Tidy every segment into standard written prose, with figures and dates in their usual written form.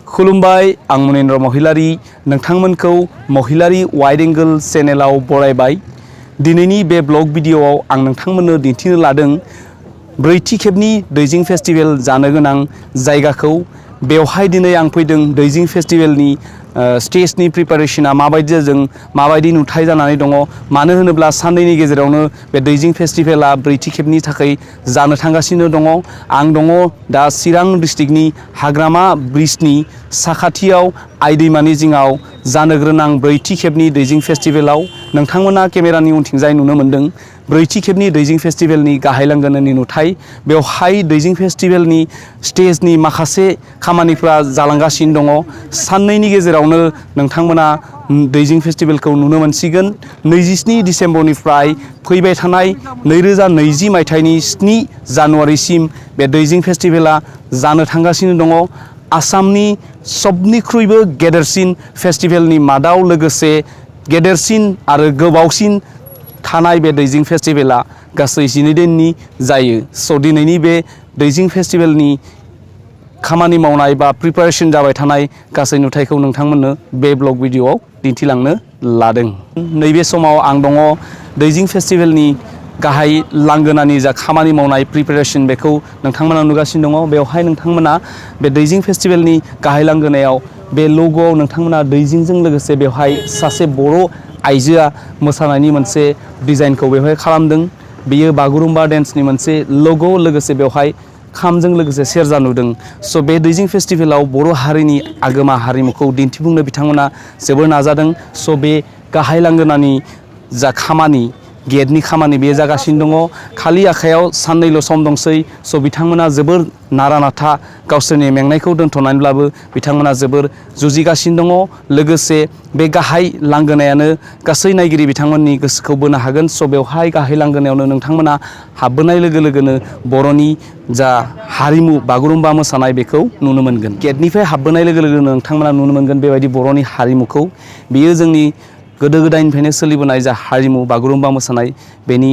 खुलुमबाय आं मुनेन्द्र महिलारी नोंथांमोनखौ महिलारी wide angle चेनेलाव बरायबाय। दिनैनि बे ब्लग भिडिअआव आं नोंथांमोननो दिन्थिनो लादों ब्रैथि खेबनि दैजिं फेस्टिवल जानो गोनां जायगाखौ। बेवहाय दिनै आं फैदों दैजिं फेस्टिवलनि स्टेजनि प्रिपारेशना माबायदि जादों, माबायदि नुथाय जानानै दङ। मानो होनोब्ला साननैनि गेजेरावनो बे दैजिं फेस्टिवला ब्रैथि खेबनि थाखाय जानो थांगासिनो दङ। आं दङ दा चिरां डिस्ट्रिक्टनि हाग्रामा ब्रिजनि साखाथियाव आइ दैमानि जिङाव जानो गोनां ब्रैथि खेबनि दैजिं फेस्टिवलाव। नोंथांमोना केमेरानि उनथिंजाय नुनो मोन्दों ब्रैथि खेबनि दैजिं फेस्टिवलनि गाहाय लांगोनानि नुथाय। बेवहाय दैजिं फेस्टिवलनि स्टेजनि माखासे खामानिफ्रा जालांगासिनो दङ। साननैनि गेजेरावनो नोंथांमोना दैजिं फेस्टिवलखौ नुनो मोनसिगोन। 27 डिसेम्बरनिफ्राय फैबाय थानाय 2020 मायथाइनि 7 जानुवारिसिम बे दैजिं फेस्टिवला जानो थांगासिनो दङ। आसामनि सबनिख्रुइबो गेदेरसिन फेस्टिवलनि मादाव लोगोसे गेदेरसिन आरो गोबावसिन थानाय बे दैजिं फेस्टिवला गासै 12 दिननि जायो। स' दिनैनि बे दैजिं फेस्टिवलनि खामानि मावनाय बा प्रिपारेशन जाबाय थानाय गासै नुथायखौ नोंथांमोननो बे ब्लग भिडिअआव दिन्थिलांनो लादों। नैबे समाव आं दङ दैजिं फेस्टिवलनि गाहाय लांगोनानि जा खामानि मावनाय प्रिपारेशन बेखौ नोंथांमोना नुगासिनो दङ। बेवहाय नोंथांमोना बे दैजिं फेस्टिवलनि गाहाय लांगोनायाव बे लग'आव नोंथांमोना दैजिंजों लोगोसे बेवहाय सासे बर' आइजोआ मोसानायनि मोनसे डिजाइनखौ बेवहाय खालामदों। बेयो बागुरुम्बा डेन्सनि मोनसे लग', लोगोसे बेवहाय खामजों लोगोसे सेरजा नुदों। स' बे दैजिं फेस्टिवलाव बर' हारिनि आगोमा हारिमुखौ दिन्थिफुंनो बिथांमोना जोबोर नाजादों। स' बे गाहाय लांगोनानि जा खामानि, गेटनि खामानि बेयो जागासिनो दङ। खालि आखायाव साननैल' सम दंसै। स' बिथांमोना जोबोर नारा नाथा गावसोरनि मेंनायखौ दोनथ'नानैब्लाबो बिथांमोना जोबोर जुजिगासिनो दङ। लोगोसे बे गाहाय लांगोनायानो गासै नायगिरि बिथांमोननि गोसोखौ बोनो हागोन। स' बेवहाय गाहाय लांगोनायावनो नोंथांमोना हाबबोनाय लोगो लोगोनो बर'नि जा हारिमु बागुरुम्बा मोसानाय बेखौ नुनो मोनगोन। गेटनिफ्राय हाबबोनाय लोगो लोगोनो नोंथांमोना नुनो मोनगोन बेबायदि बर'नि हारिमुखौ। बेयो जोंनि गोदो गोदायनिफ्रायनो सोलिबोनाय जा हारिमु बागुरुम्बा मोसानाय, बेनि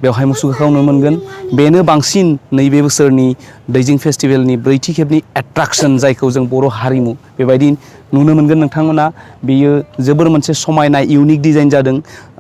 बेवहाय मुसुखाखौ नुनो मोनगोन। बेनो बांसिन नैबे बोसोरनि दैजिं फेस्टिवलनि ब्रैथि खेबनि एट्राक्शन, जायखौ जों बर' हारिमु बेबायदि नुनो मोनगोन नोंथांमोना। बेयो जोबोर मोनसे समायना इउनिक डिजाइन जादों।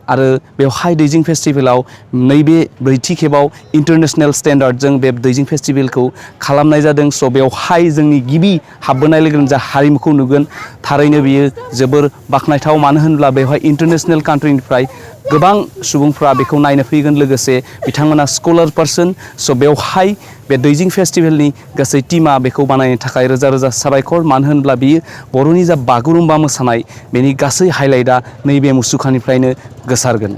आरो बेवहाय दैजिं फेस्टिवलाव नैबे ब्रैथि खेबाव इन्टारनेशनेल स्टेन्डार्डजों बे दैजिं फेस्टिवलखौ खालामनाय जादों। स' बेवहाय जोंनि गिबि हाबबोनाय लोगो लोगोनो जा हारिमुखौ नुगोन, थारैनो बियो जोबोर बाख्नायथाव। मानो होनब्ला बेवहाय इन्टारनेशनेल कान्ट्रिनिफ्राय गोबां सुबुंफ्रा बेखौ नायनो फैगोन, लोगोसे बिथांमोना स्कलार पार्सन। स' बेवहाय बे दैजिं फेस्टिवलनि गासै टीमा बेखौ बानायनो थाखाय रोजा रोजा साबायखर। मानो होनब्ला बियो बर'नि जा बागुरुम्बा मोसानाय, बेनि गासै हाइलाइटआ नैबे मुसुखानिफ्रायनो गोसारगोन।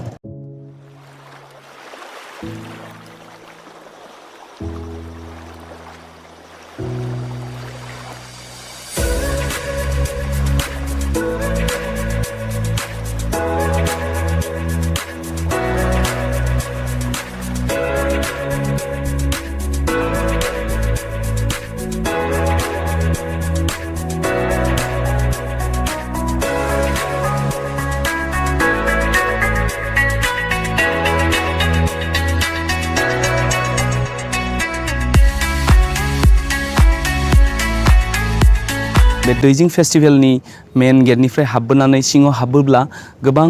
बे दैजिं फेस्टिवलनि मेन गेटनिफ्राय हाबबोनानै सिङाव हाबोब्ला गोबां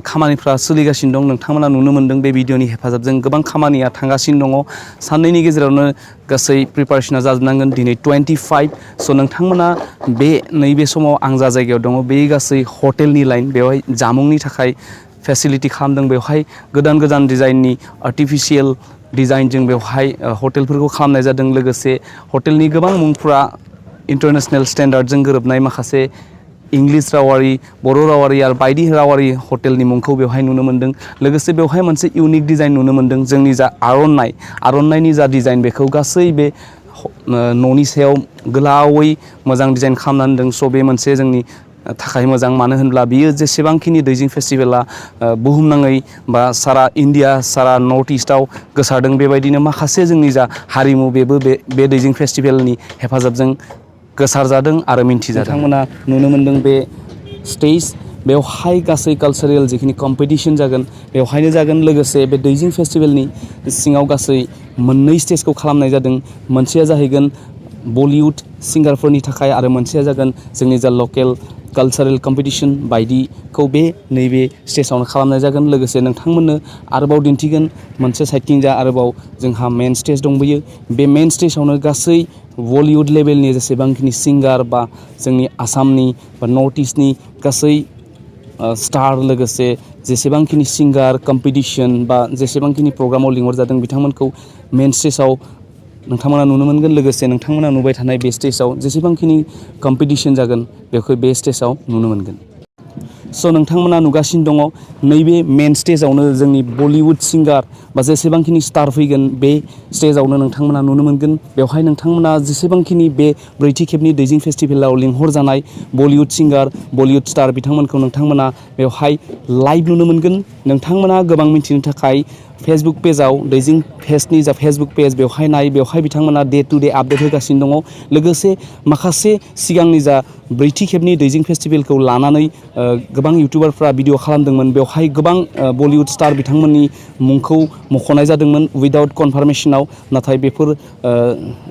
खामानिफ्रा सोलिगासिनो दं। नोंथांमोना नुनो मोन्दों बे भिडिअनि हेफाजाबजों गोबां खामानिया थांगासिनो दङ। साननैनि गेजेरावनो गासै प्रिपारेशना जाजोबनांगोन। दिनै 25। स' नोंथांमोना बे नैबे समाव आं जा जायगायाव दङ, बे गासै हटेलनि लाइन। बेवहाय जामुंनि थाखाय फेसिलिटि खालामदों। बेवहाय गोदान गोदान डिजाइननि आर्टिफिशियेल डिजाइनजों बेवहाय हटेलफोरखौ खालामनाय जादों। लोगोसे हटेलनि गोबां मुंफ्रा इन्टारनेशनेल स्टेन्डार्डजों गोरोबनाय, माखासे इंलिश रावारि, बर' रावारि आरो बायदि रावारि हटेलनि मुंखौ बेवहाय नुनो मोन्दों। लोगोसे बेवहाय मोनसे इउनिक डिजाइन नुनो मोन्दों। जोंनि जा आर'नाइनि जा डिजाइन, बेखौ गासै बे न'नि सायाव गोलावै मोजां डिजाइन खालामनानै दोनदों। स' बे मोनसे जोंनि थाखाय मोजां। मानो होनब्ला बियो जेसेबांखिनि दैजिं फेस्टिवला बुहुमनाङै बा सारा इण्डिया, सारा नर्थ इस्टआव गोसारदों, बेबायदिनो माखासे जोंनि जा हारिमु बेबो बे दैजिं फेस्टिवलनि हेफाजाबजों गोसार जादों आरो मिन्थिजादों। नोंथांमोना नुनो मोन्दों बे स्टेज, बेवहाय गासै कालचारेल जिखिनि कम्पिटिशन जागोन बेवहायनो जागोन। लोगोसे बे दैजिं फेस्टिवलनि सिङाव गासै मोननै स्टेजखौ खालामनाय जादों। मोनसेया जाहैगोन बलिउड सिंगारफोरनि थाखाय आरो मोनसेया जागोन जोंनि जा लकेल कालचारेल कम्पिटिशन बायदिखौ बे नैबे स्टेजावनो खालामनाय जागोन। लोगोसे नोंथांमोननो आरोबाव दिन्थिगोन मोनसे साइडथिं जा आरोबाव जोंहा मेन स्टेज दंबोयो। बे मेन स्टेजावनो गासै बलिउड लेभेलनि जेसेबांखिनि सिंगार बा जोंनि आसामनि बा नर्थ इस्टनि गासै स्टार लोगोसे जेसेबांखिनि सिंगार कम्पिटिशन बा जेसेबांखिनि प्रग्रामाव लिंहरजादों बिथांमोनखौ मेन स्टेजाव नोंथांमोना नुनो मोनगोन। लोगोसे नोंथांमोना नुबाय थानाय बे स्टेजाव जेसेबांखिनि कम्पिटिशन जागोन बेखौ बे स्टेजाव नुनो मोनगोन। स' नोंथांमोना नुगासिनो दङ नैबे मेन स्टेजावनो जोंनि बलिउड सिंगार बा जेसेबांखिनि स्टार फैगोन बे स्टेजावनो नोंथांमोना नुनो मोनगोन। बेवहाय नोंथांमोना जेसेबांखिनि बे ब्रैथि खेबनि दैजिं फेस्टिभेलाव लिंहरजानाय बलिउड सिंगार बलिउड स्टार बिथांमोनखौ नोंथांमोना बेवहाय लाइभ नुनो मोनगोन। नोंथांमोना गोबां मिथिनो थाखाय फेसबुक पेजाव दैजिं फेस्टनि जा फेसबुक पेज बेवहाय नाय, बेवहाय बिथांमोना डे टु डे आपडेट होगासिनो दङ। लोगोसे माखासे सिगांनि जा ब्रैथि खेबनि दैजिं फेस्टिभेलखौ लानानै गोबां इउटुबारफ्रा भिडिअ खालामदोंमोन। बेवहाय गोबां बलिउड स्टार बिथांमोननि मुंखौ मख'नाय जादोंमोन उइदाउट कनफार्मेशनाव। नाथाय बेफोर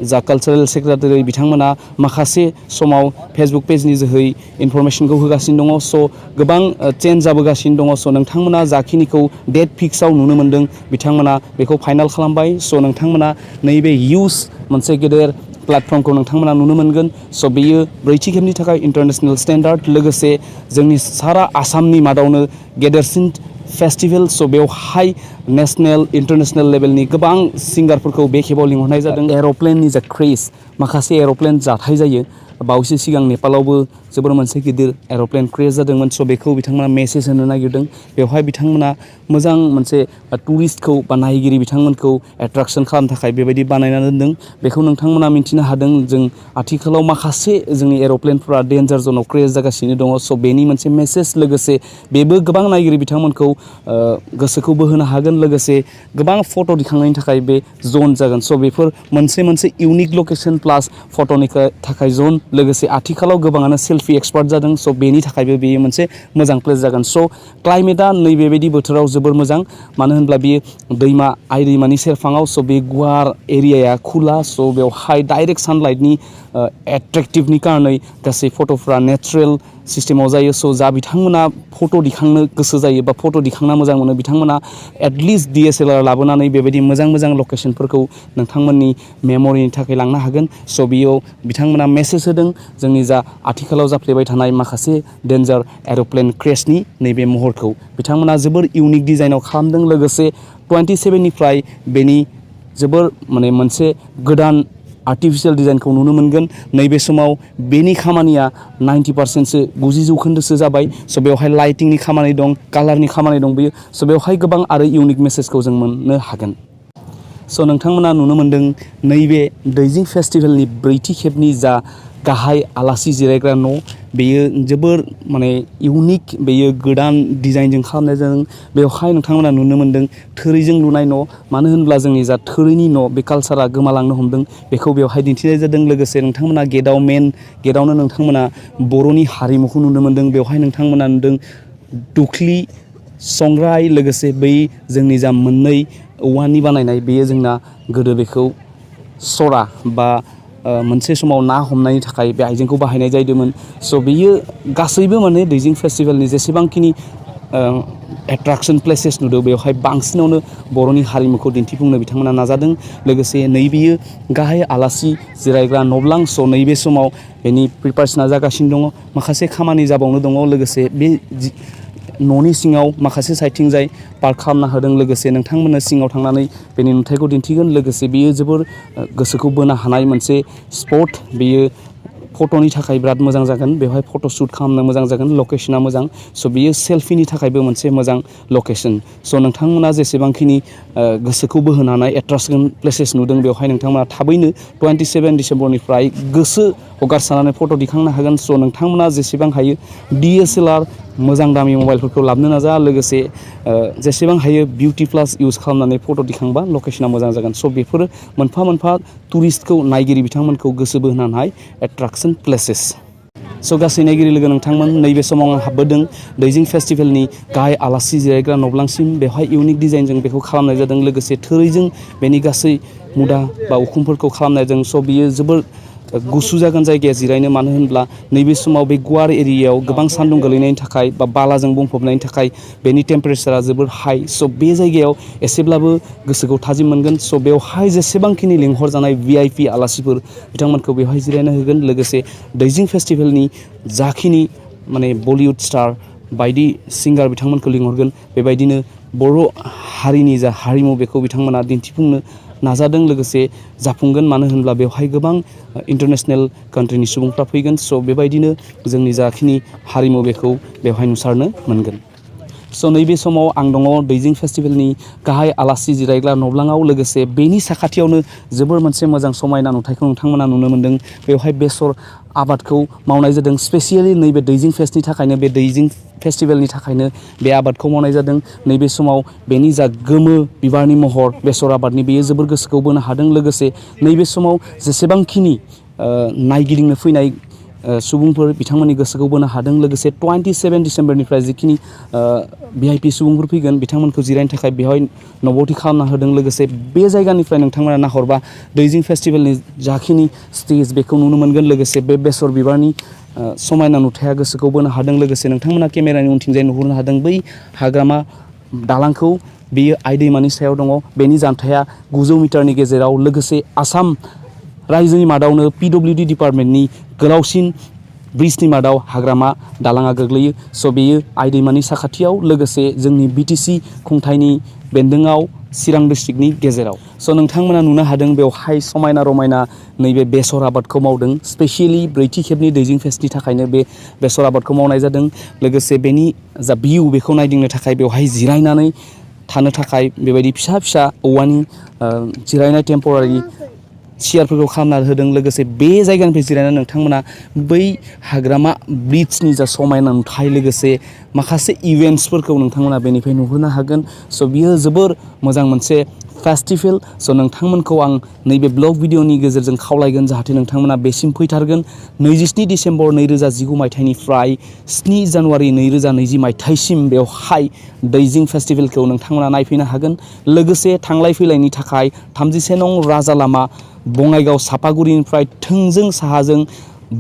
जा कालचारेल सेक्रेटारि बिथांमोना माखासे समाव फेसबुक पेजनि जोहै इनफरमेशनखौ होगासिनो दङ। स' गोबां चेन्ज जाबोगासिनो दङ। स' नोंथांमोना जाखिनिखौ डेट फिक्सआव नुनो मोन्दों बिथांमोना बेखौ फाइनाल खालामबाय। स' नोंथांमोना नैबे हिउज मोनसे गेदेर प्लेटफर्मखौ नोंथांमोना नुनो मोनगोन। स' बेयो ब्रैथि खेबनि थाखाय इन्टारनेसनेल स्टेन्डार्ड लोगोसे जोंनि सारा आसामनि मादावनो गेदेरसिन फेस्टिभेल। स' बेवहाय नेसनेल इन्टारनेसनेल लेभेलनि गोबां सिंगारफोरखौ बे खेबाव लिंहरनाय जादों। एर'प्लेननि जा क्रेज माखासे एर'प्लेन जाथाय जायो। बावैसो सिगां नेपालावबो जोबोर मोनसे गिदिर एर'प्लेन क्रेज जादोंमोन। स' बेखौ बिथांमोना मेसेज होनो नागिरदों। बेवहाय बिथांमोना मोजां मोनसे टुरिस्टखौ बा नायगिरि बिथांमोनखौ एट्राकसन खालामनो थाखाय बेबायदि बानायना दोनदों। बेखौ नोंथांमोना मिन्थिनो हादों जों आथिखालाव माखासे जोंनि एर'प्लेनफोरा डेन्जार जनाव क्रेज जागासिनो दङ। स' बेनि मोनसे मेसेज लोगोसे बेबो गोबां नायगिरि बिथांमोनखौ गोसोखौ बोहोनो हागोन। लोगोसे गोबां फट' दिखांनायनि थाखाय बे जन जागोन। स' बेफोर मोनसे इउनिक लकेसन प्लास फट'नि थाखाय जन। लोगोसे आथिखालाव गोबाङानो सेल्फि एक्सपार्ट जादों। स' बेनि थाखायबो बेयो मोनसे मोजां प्लेस जागोन। स' क्लाइमेटआ नैबेबायदि बोथोराव जोबोर मोजां, मानो होनब्ला बेयो आइ दैमानि सेरफाङाव। स' बे गुवार एरियाया खुला। स' बेवहाय डाइरेक्ट सानलाइटनि एट्रेक्टिभनि कारनै गासै फट'फ्रा नेचारेल सिस्टेमाव जायो। स' जा बिथांमोना फट' दिखांनो गोसो जायो बा फट' दिखांना मोजां मोनो बिथांमोना एटलिस्ट DSLR लाबोनानै बेबायदि मोजां लकेसनफोरखौ नोंथांमोननि मेम'रिनि थाखाय लांनो हागोन। स' बेयाव बिथांमोना मेसेज होदों जोंनि जा आथिखालाव जाफ्लेबाय थानाय माखासे डेन्जार एर'प्लेन क्रेशनि नैबे महरखौ बिथांमोना जोबोर इउनिक डिजाइनाव खालामदों। लोगोसे 27निफ्राय बेनि जोबोर मोनसे गोदान आर्टिफिशियेल डिजाइनखौ नुनो मोनगोन। नैबे समाव बेनि खामानिया 90%सो 90% जाबाय। स' बेवहाय लाइटिंनि खामानि दं, कालारनि खामानि दं बेयो। स' बेवहाय गोबां आरो इउनिक मेसेजखौ जों मोननो हागोन। स' नोंथांमोना नुनो मोन्दों नैबे दैजिं फेस्टिभेलनि ब्रैथि खेबनि जा गाहाय आलासि जिरायग्रा न' बेयो जोबोर इउनिक, बेयो गोदान डिजाइनजों खालामनाय जादों। बेवहाय नोंथांमोना नुनो मोन्दों थोरिजों लुनाय न'। मानो होनब्ला जोंनि जा थोरिनि न' बे कालसारा गोमालांनो हमदों, बेखौ बेवहाय दिन्थिनाय जादों। लोगोसे नोंथांमोना मेन गेटआवनो नोंथांमोना बर'नि हारिमुखौ नुनो मोन्दों। बेवहाय नोंथांमोना नुदों दुख्लि, संग्राय, लोगोसे बै जोंनि जा मोननै औवानि बानायनाय बेयो जोंना गोदो बेखौ सरा बा मोनसे समाव ना हमनायनि थाखाय बे आइजेंखौ बाहायनाय जादोंमोन। स' बेयो गासैबो दैजिं फेस्टिभेलनि जेसेबांखिनि एट्राकसन प्लेसेस नुदों बेवहाय बांसिनावनो बर'नि हारिमुखौ दिन्थिफुंनो बिथांमोना नाजादों। लोगोसे नैबेयो गाहाय आलासि जिरायग्रा न'ब्लां। स' नैबे समाव बेनि प्रिपारेसना जागासिनो दङ, माखासे खामानि जाबावनो दङ। लोगोसे बे न'नि सिङाव माखासे साइडथिंजाय पार्क खालामना होदों। लोगोसे नोंथांमोननो सिङाव थांनानै बेनि नुथायखौ दिन्थिगोन। लोगोसे बेयो जोबोर गोसोखौ बोनो हानाय मोनसे स्पट। बेयो फट'नि थाखाय बिराद मोजां जागोन। बेवहाय फट' शुट खालामनो मोजां जागोन, लकेसना मोजां। स' बेयो सेल्फिनि थाखायबो मोनसे मोजां लकेसन। स' नोंथांमोना जेसेबांखिनि गोसोखौ बोहोनो हानाय एट्राकसन प्लेसेस नुदों बेवहाय नोंथांमोना थाबैनो 27 डिसेम्बरनिफ्राय गोसो हगारसारनानै फट' दिखांनो हागोन। स' नोंथांमोना जेसेबां हायो DSLR मोजां दामि मबाइलफोरखौ लाबोनो नाजा। लोगोसे जेसेबां हायो बिउटि प्लास इउज खालामनानै फट' दिखांबा लकेसना मोजां जागोन। स' बेफोरो मोनफा टुरिस्टखौ नायगिरि बिथांमोनखौ गोसो बोहोनो हानाय एट्राकसन प्लेसेस। स' गासै नायगिरि लोगो नोंथांमोन, नैबे समाव आं हाबबोदों दैजिं फेस्टिभेलनि गाहाय आलासि जिरायग्रा न'ब्लांसिम। बेवहाय इउनिक डिजाइनजों बेखौ खालामनाय जादों। लोगोसे थोरिजों बेनि गासै मुदा बा उखुमफोरखौ खालामनाय जादों। स' बियो जोबोर गुसु जागोन जायगाया जिरायनो, मानो होनब्ला नैबे समाव बे गुवार एरियायाव गोबां सान्दुं गोलैनायनि थाखाय बा बालाजों बुंफबनायनि थाखाय बेनि टेम्पारेचारा जोबोर हाई। स' बे जायगायाव एसेब्लाबो गोसोखौ थाजिम मोनगोन। स' बेवहाय जेसेबांखिनि लिंहरजानाय VIP आलासिफोर बिथांमोनखौ बेवहाय जिरायनो होगोन। लोगोसे दैजिं फेस्टिभेलनि जाखिनि माने बलिउड स्टार बायदि सिंगार बिथांमोनखौ लिंहरगोन। बेबायदिनो बर' हारिनि जा हारिमु बेखौ बिथांमोना दिन्थिफुंनो नाजादों, लोगोसे जाफुंगोन। मानो होनब्ला बेवहाय गोबां इन्टारनेसनेल कान्ट्रिनि सुबुंफ्रा फैगोन। स' बेबायदिनो जोंनि जाखिनि हारिमु बेखौ बेवहाय नुसारनो मोनगोन। स' नैबे समाव आं दङ दैजिं फेस्टिभेलनि गाहाय आलासि जिरायग्रा न'ब्लाङाव। लोगोसे बेनि साखाथियावनो जोबोर मोनसे मोजां समायना नुथायखौ नोंथांमोना नुनो मोन्दों। बेवहाय बेसर आबादखौ मावनाय जादों। स्पेसियेलि नैबे दैजिं फेस्टनि थाखायनो, बे दैजिं फेस्टिभेलनि थाखायनो बे आबादखौ मावनाय जादों। नैबे समाव बेनि जा गोमो बिबारनि महर बेसर आबादनि, बेयो जोबोर गोसोखौ बोनो हादों। लोगोसे नैबे समाव जेसेबांखिनि नायगिदिंनो फैनाय सुबुंफोर बिथांमोननि गोसोखौ बोनो हादों। लोगोसे 27 डिसेम्बरनिफ्राय जिखिनि VIP सुबुंफोर फैगोन बिथांमोनखौ जिरायनो थाखाय बेवहाय न'बथि खालामना होदों। लोगोसे बे जायगानिफ्राय नोंथांमोना नाहरबा दैजिं फेस्टिभेलनि जाखिनि स्टेज बेखौ नुनो मोनगोन। लोगोसे बे बेसर बिबारनि समायना नुथाया गोसोखौ बोनो हादों। लोगोसे नोंथांमोना केमेरानि उनथिंजाय नुहुरनो हादों बै हाग्रामा दालांखौ। बेयो आइ दैमानि सायाव दङ। बेनि जानथाया 900 मिटारनि गेजेराव। लोगोसे आसाम रायजोनि मादावनो PWD डिपार्टमेन्टनि गोलावसिन ब्रिजनि मादाव हाग्रामा दालाङा गोग्लैयो। स' बेयो आइ दैमानि साखाथियाव, लोगोसे जोंनि BTC खुंथायनि बेन्दोङाव, चिरां डिस्ट्रिक्टनि गेजेराव। स' नोंथांमोना नुनो हादों बेवहाय समायना रमायना नैबे बेसर आबादखौ मावदों। स्पेसियेलि ब्रैथि खेबनि दैजिं फेस्टनि थाखायनो बे बेसर आबादखौ मावनाय जादों। लोगोसे बेनि जा भिउ बेखौ नायदिंनो थाखाय बेवहाय जिरायनानै थानो थाखाय बेबायदि फिसा फिसा औवानि जिरायनाय टेम्परारि सियारफोरखौ खालामना होदों। लोगोसे बे जायगानिफ्राय जिरायनानै नोंथांमोना बै हाग्रामा ब्रिजनि जा समायना नुथाय, लोगोसे माखासे इभेन्ट्सफोरखौ नोंथांमोना बेनिफ्राय नुहुरनो हागोन। स' बियो जोबोर मोजां मोनसे फेस्टिभेल। स' नोंथांमोनखौ आं नैबे ब्लग भिडिअनि गेजेरजों खावलायगोन जाहाथे नोंथांमोना बेसिम फैथारगोन। 27 डिसेम्बर 2019 मायथाइनिफ्राय 7 जानुवारि 2020 मायथाइसिम बेवहाय दैजिं फेस्टिभेलखौ नोंथांमोना नायफैनो हागोन। लोगोसे थांलाय फैलायनि थाखाय 33 नं राजा लामा, बङाइगाव सापागुरिनिफ्राय थोंजों साहाजों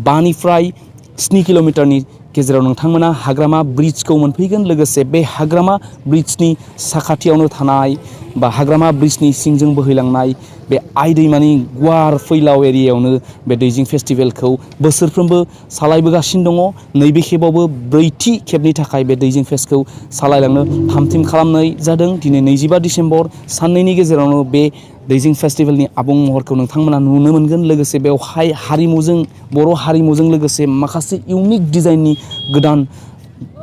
5निफ्राय 7 किल'मिटारनि गेजेराव नोंथांमोना हाग्रामा ब्रिजखौ मोनफैगोन। लोगोसे बे हाग्रामा ब्रिजनि साखाथियावनो थानाय बा हाग्रामा ब्रिजनि सिंजों बोहैलांनाय बे आइ दैमानि गुवार फैलाव एरियायावनो बे दैजिं फेस्टिभेलखौ बोसोरफ्रोमबो सालायबोगासिनो दङ। नैबे खेबावबो ब्रैथि खेबनि थाखाय बे दैजिं फेस्टखौ सालायलांनो थामथिम खालामनाय जादों। दिनै 25 डिसेम्बर, साननैनि गेजेरावनो बे दैजिं फेस्टिभेलनि आबुं महरखौ नोंथांमोना नुनो मोनगोन। लोगोसे बेवहाय हारिमुजों, बर' हारिमुजों लोगोसे माखासे इउनिक डिजाइननि गोदान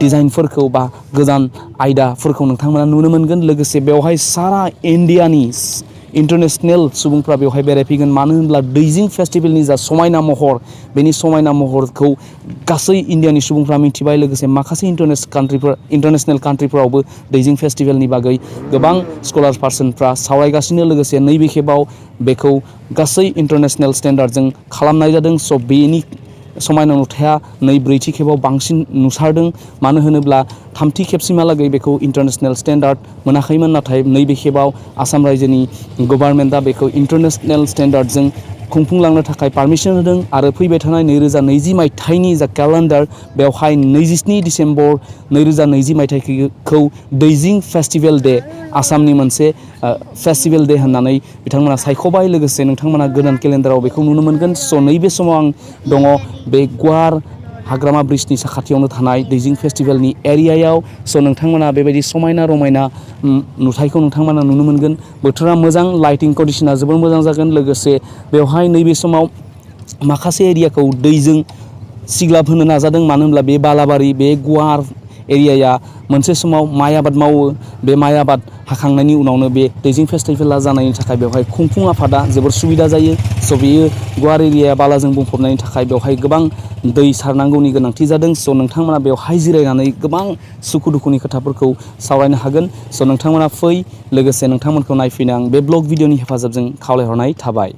डिजाइनफोरखौ बा गोदान आयदाफोरखौ नोंथांमोना नुनो मोनगोन। लोगोसे बेवहाय सारा इन्डियानि इन्टारनेसनेल सुबुंफ्रा बेवहाय बेरायफैगोन। मानो होनब्ला दैजिं फेस्टिभेलनि जा समायना महर, बेनि समायना महरखौ गासै इन्डियानि सुबुंफ्रा मिथिबाय। लोगोसे माखासे इन्टारनेसनेल कान्ट्रिफोरावबो दैजिं फेस्टिभेलनि बागै गोबां स्कलार पार्सनफ्रा सावरायगासिनो। लोगोसे नैबे खेबाव बेखौ गासै इन्टारनेसनेल स्टेन्डार्डजों खालामनाय जादों। स' बेनि समायना नुथाया ब्रैथि खेबाव बांसिन नुसारदों। मानो होनोब्ला थामथि खेबसिमहालागै बेखौ इन्टारनेसनेल स्टेन्डार्ड मोनाखैमोन। नाथाय नैबे खेबाव आसाम रायजोनि गभार्नमेन्टआ बेखौ इन्टारनेसनेल स्टेन्डार्डजों खुंफुंलांनो थाखाय पारमिसन होदों। आरो फैबाय थानाय 2020 मायथाइनि जा केलेन्डार, बेवहाय 27 डिसेम्बर 2020 मायथाइखौ दैजिं फेस्टिभेल डे, आसामनि मोनसे फेस्टिभेल डे होननानै बिथांमोना सायख'बाय। लोगोसे नोंथांमोना गोदान केलेन्डाराव बेखौ नुनो मोनगोन। स' नैबे समाव आं दङ बे गुवार हाग्रामा ब्रिजनि साखाथियावनो थानाय दैजिं फेस्टिभेलनि एरियायाव। स' नोंथांमोना बेबायदि समायना रमायना नुथायखौ नोंथांमोना नुनो मोनगोन। बोथोरा मोजां, लाइटिं कन्डिसना जोबोर मोजां जागोन। लोगोसे बेवहाय नैबे समाव माखासे एरियाखौ दैजों सिग्लाब होनो नाजादों। मानो होनब्ला बे बालाबारि, बे गुवार एरियाया मोनसे समाव माइ आबाद मावो। बे माइ आबाद हाखांनायनि उनावनो बे दैजिं फेस्टिभेला जानायनि थाखाय बेवहाय खुंफुं आफादा जोबोर सुबिदा जायो। स' बेयो गुवार एरियाया बालाजों बुंफबनायनि थाखाय बेवहाय गोबां दै सारनांगौनि गोनांथि जादों। स' नोंथांमोना बेवहाय जिरायनानै गोबां सुखु दुखुनि खोथाफोरखौ सावरायनो हागोन। स' नोंथांमोना फै, लोगोसे नोंथांमोनखौ नायफैनो आं बे ब्लग भिडिअनि हेफाजाबजों खावलायहरनाय थाबाय।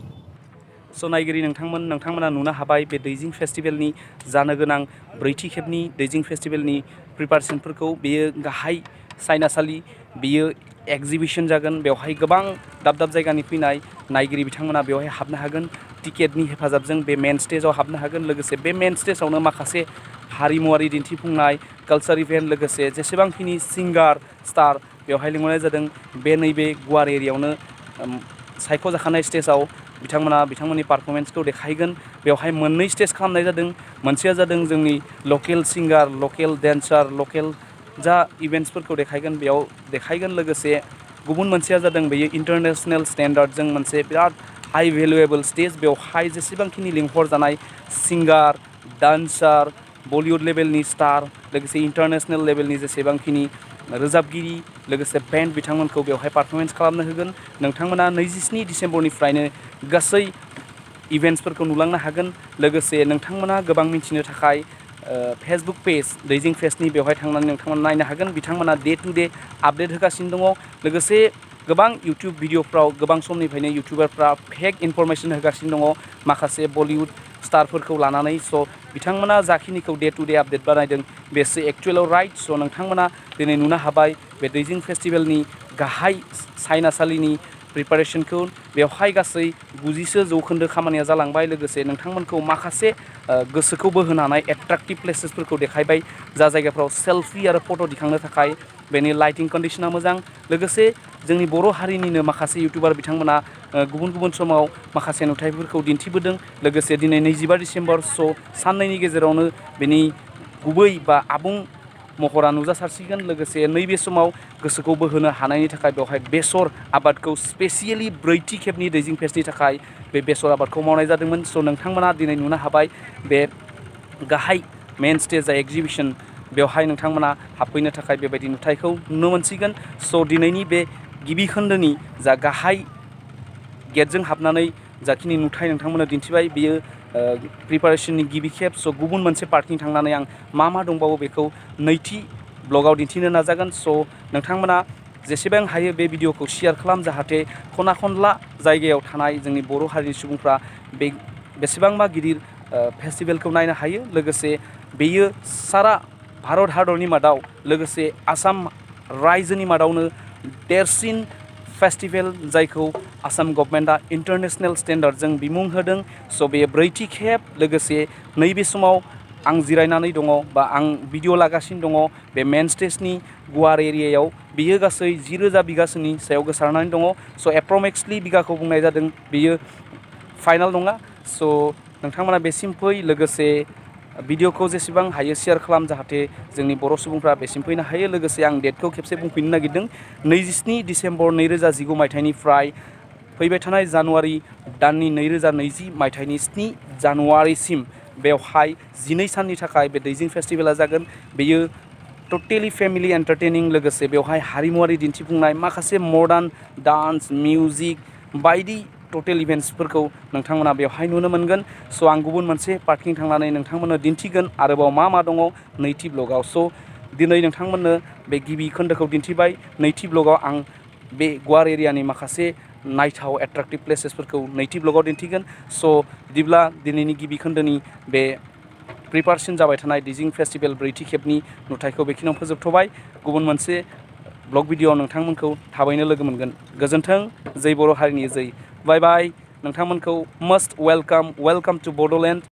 स' नायगिरि नोंथांमोना नुनो हाबाय बे दैजिं फेस्टिभेलनि जानो गोनां ब्रैथि खेबनि दैजिं फेस्टिभेलनि प्रिपारेसनफोरखौ। बेयो गाहाय सायनासालि, बेयो एगजिबिसन जागोन। बेवहाय गोबां दाब दाब जायगानि फैनाय नायगिरि बिथांमोना बेवहाय हाबनो हागोन। टिकेटनि हेफाजाबजों बे मेन स्टेजाव हाबनो हागोन। लोगोसे बे मेन स्टेजावनो माखासे हारिमुवारि दिन्थिफुंनाय कालचार इभेन्ट लोगोसे जेसेबांखिनि सिंगार स्टार बेवहाय लिंहरनाय जादों बे नैबे गुवार एरियायावनो सायख'जाखानाय स्टेजाव बिथांमोननि पारफरमेन्सखौ देखायगोन। बेवहाय मोननै स्टेज खालामनाय जादों। मोनसेया जादों जोंनि लकेल सिंगार लकेल डेन्सार लकेल जा इभेन्ट्सफोरखौ देखायगोन बेयाव देखायगोन। लोगोसे गुबुन मोनसेया जादों बेयो इन्टारनेशनेल स्टेन्डार्डजों मोनसे बिराद हाई भेलुएबल स्टेज। बेवहाय जेसेबांखिनि लिंहरजानाय सिंगार डान्सार बलिउड लेभेलनि स्टार लोगोसे इन्टारनेशनेल लेभेलनि जेसेबांखिनि रोजाबगिरि लोगोसे बेन्ड बिथांमोनखौ बेवहाय पारफरमेन्स खालामनो होगोन। नोंथांमोना 27 डिसेम्बरनिफ्रायनो गासै इभेन्ट्सफोरखौ नुलांनो हागोन। लोगोसे नोंथांमोना गोबां मिथिनो थाखाय फेसबुक पेज दैजिं फेस्टनि बेवहाय थांनानै नोंथांमोना नायनो हागोन। बिथांमोना डे टु डे आपडेट होगासिनो दङ। लोगोसे गोबां इउटिउब भिडिअफ्राव गोबां समनिफ्रायनो इउटिउबारफ्रा फेक इनफरमेसन होगासिनो दङ माखासे बलिउड स्टारफोरखौ लानानै। स' बिथांमोना जाखिनिखौ डे टु डे आपडेट बानायदों बेसो एक्चुवेलाव राइट। स' नोंथांमोना दिनै नुनो हाबाय बे दैजिं फेस्टिभेलनि गाहाय साइनासालिनि प्रिपारेसनखौ। बेवहाय गासै 90% खामानिया जालांबाय। लोगोसे नोंथांमोनखौ माखासे गोसोखौ बोहोनो हानाय एट्राक्टिभ प्लेसेसफोरखौ देखायबाय जा जायगाफ्राव सेल्फि आरो फट' दिखांनो थाखाय बेनि लाइटिं कन्डिशना मोजां। लोगोसे जोंनि बर' हारिनिनो माखासे इउटिउबार बिथांमोना गुबुन गुबुन समाव माखासे नुथायफोरखौ दिन्थिबोदों। लोगोसे दिनै 25 डिसेम्बर स' साननैनि गेजेरावनो बेनि गुबै बा आबुं महरा नुजासारसिगोन। लोगोसे नैबे समाव गोसोखौ बोहोनो हानायनि थाखाय बेवहाय बेसर आबादखौ स्पेसियेलि 4थि खेबनि दैजिं फेस्टनि थाखाय बे बेसर आबादखौ मावनाय जादोंमोन। स' नोंथांमोना दिनै नुनो हाबाय बे गाहाय मेन स्टेज जा एग्जिबिसन बेवहाय नोंथांमोना हाबफैनो थाखाय बेबायदि नुथायखौ नुनो मोनसिगोन। स' दिनैनि बे गिबि खोन्दोनि जा गाहाय गेटजों हाबनानै जाखिनि नुथाय नोंथांमोना दिन्थिबाय बियो प्रिपारेसननि गिबि खेब। स' गुबुन मोनसे पार्टथिं थांनानै आं मा दंबावो बेखौ नैथि ब्लगाव दिन्थिनो नाजागोन। स' नोंथांमोना जेसेबां हायो बे भिडिअखौ शेयार खालाम जाहाथे खना खनला जायगायाव थानाय जोंनि बर' हारिनि सुबुंफ्रा बे बेसेबांबा गिदिर फेस्टिभेलखौ नायनो हायो। लोगोसे बेयो सारा भारत हादरनि मादाव लोगोसे आसाम रायजोनि मादावनो देरसिन फेस्टिभेल जायखौ आसाम गभर्नमेन्टआ इन्टारनेशनेल स्टेन्डार्डजों बिमुं होदों। स' बेयो 4थि खेब। लोगोसे नैबे समाव आं जिरायनानै दङ बा आं भिडिअ लागासिनो दङ बे मेन स्टेजनि गुवार एरियायाव। बियो गासै 10,000 बिगासोनि सायाव गोसारनानै दङ। स' एप्रक्सिमेटलि बिगाखौ बुंनाय जादों बियो फाइनाल नङा। स' नोंथांमोना बेसिम फै। लोगोसे भिडिअखौ जेसेबां हायो शेयार खालाम जाहाथे जोंनि बर' सुबुंफ्रा बेसिम फैनो हायो। लोगोसे आं डेटखौ खेबसे बुंफिननो नागिरदों 27 डिसेम्बर 2019 मायथाइनिफ्राय फैबाय थानाय जानुवारि दाननि 2020 मायथाइनि 7 जानुवारिसिम बेवहाय 12 साननि थाखाय बे दैजिं फेस्टिभेला जागोन। बेयो टटेलि फेमिलि एन्टारटेनिं। लोगोसे बेवहाय हारिमुवारि दिन्थिफुंनाय माखासे मडार्न डान्स मिउजिक बायदि टटेल इभेन्ट्सफोरखौ नोंथांमोना बेवहाय नुनो मोनगोन। स' आं गुबुन मोनसे पार्कथिं थांनानै नोंथांमोननो दिन्थिगोन आरोबाव मा दङ नैथि ब्लगाव। स' दिनै नोंथांमोननो बे गिबि खोन्दोखौ दिन्थिबाय। नैथि ब्लगाव आं बे गुवार एरियानि माखासे नायथाव एट्राक्टिभ प्लेसेसफोरखौ नैथि ब्लगाव दिन्थिगोन। स' बिदिब्ला दिनैनि गिबि खोन्दोनि बे प्रिपारेसन जाबाय थानाय दैजिं फेस्टिभेल 4थि खेबनि नुथायखौ बेखिनियाव फोजोबथ'बाय। गुबुन मोनसे ब्लग भिडिअ'आव नोंथांमोनखौ थाबैनो लोगो मोनगोन। गोजोन्थों। जै बर' हारिनि जै। बाय बाय। नोंथांमोनखौ मस्ट वेलकाम टु बड'लेण्ड।